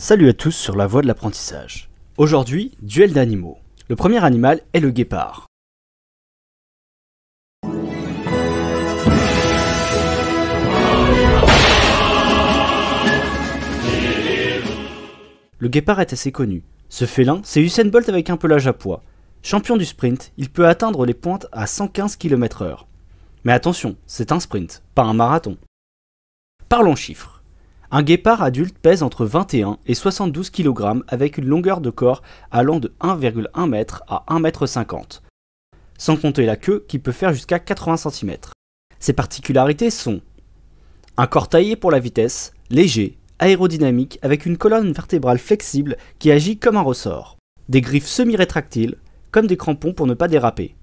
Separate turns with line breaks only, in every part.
Salut à tous sur la voie de l'apprentissage. Aujourd'hui, duel d'animaux. Le premier animal est le guépard. Le guépard est assez connu. Ce félin, c'est Usain Bolt avec un pelage à pois. Champion du sprint, il peut atteindre les pointes à 115 km/h. Mais attention, c'est un sprint, pas un marathon. Parlons chiffres. Un guépard adulte pèse entre 21 et 72 kg avec une longueur de corps allant de 1,1 m à 1,50 m, sans compter la queue qui peut faire jusqu'à 80 cm. Ses particularités sont un corps taillé pour la vitesse, léger, aérodynamique avec une colonne vertébrale flexible qui agit comme un ressort, des griffes semi-rétractiles, comme des crampons pour ne pas déraper.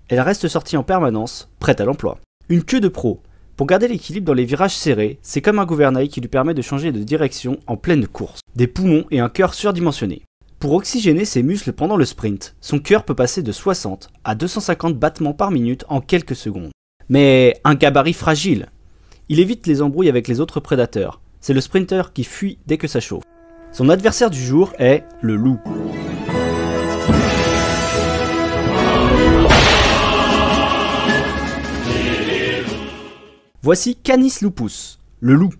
Elle reste sortie en permanence, prête à l'emploi. Une queue de pro. Pour garder l'équilibre dans les virages serrés, c'est comme un gouvernail qui lui permet de changer de direction en pleine course. Des poumons et un cœur surdimensionné. Pour oxygéner ses muscles pendant le sprint, son cœur peut passer de 60 à 250 battements par minute en quelques secondes. Mais un gabarit fragile. Il évite les embrouilles avec les autres prédateurs. C'est le sprinter qui fuit dès que ça chauffe. Son adversaire du jour est le loup. Voici Canis lupus, le loup.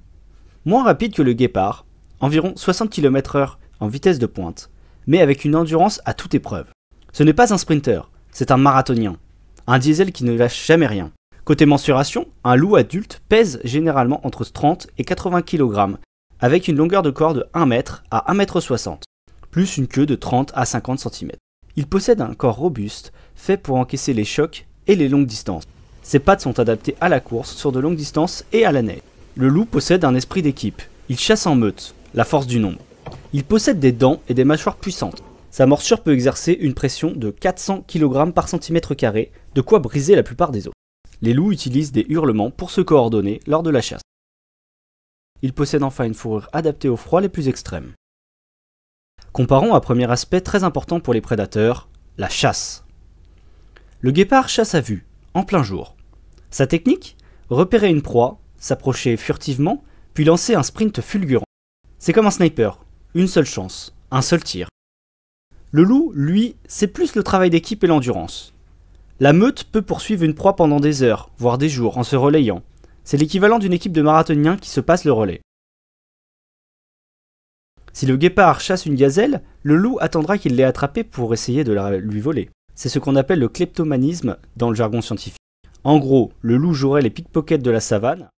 Moins rapide que le guépard, environ 60 km/h en vitesse de pointe, mais avec une endurance à toute épreuve. Ce n'est pas un sprinter, c'est un marathonien, un diesel qui ne lâche jamais rien. Côté mensuration, un loup adulte pèse généralement entre 30 et 80 kg, avec une longueur de corps de 1 m à 1,60 m, plus une queue de 30 à 50 cm. Il possède un corps robuste, fait pour encaisser les chocs et les longues distances. Ses pattes sont adaptées à la course sur de longues distances et à la neige. Le loup possède un esprit d'équipe. Il chasse en meute, la force du nombre. Il possède des dents et des mâchoires puissantes. Sa morsure peut exercer une pression de 400 kg par cm², de quoi briser la plupart des os. Les loups utilisent des hurlements pour se coordonner lors de la chasse. Il possède enfin une fourrure adaptée aux froids les plus extrêmes. Comparons à premier aspect très important pour les prédateurs, la chasse. Le guépard chasse à vue, en plein jour. Sa technique ? Repérer une proie, s'approcher furtivement, puis lancer un sprint fulgurant. C'est comme un sniper, une seule chance, un seul tir. Le loup, lui, c'est plus le travail d'équipe et l'endurance. La meute peut poursuivre une proie pendant des heures, voire des jours, en se relayant. C'est l'équivalent d'une équipe de marathoniens qui se passe le relais. Si le guépard chasse une gazelle, le loup attendra qu'il l'ait attrapée pour essayer de la lui voler. C'est ce qu'on appelle le kleptomanisme dans le jargon scientifique. En gros, le loup jouerait les pickpockets de la savane,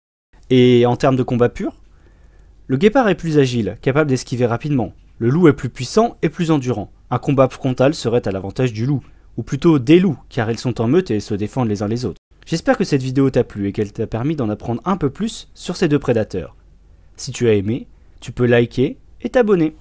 et en termes de combat pur, le guépard est plus agile, capable d'esquiver rapidement. Le loup est plus puissant et plus endurant. Un combat frontal serait à l'avantage du loup, ou plutôt des loups, car ils sont en meute et se défendent les uns les autres. J'espère que cette vidéo t'a plu et qu'elle t'a permis d'en apprendre un peu plus sur ces deux prédateurs. Si tu as aimé, tu peux liker et t'abonner.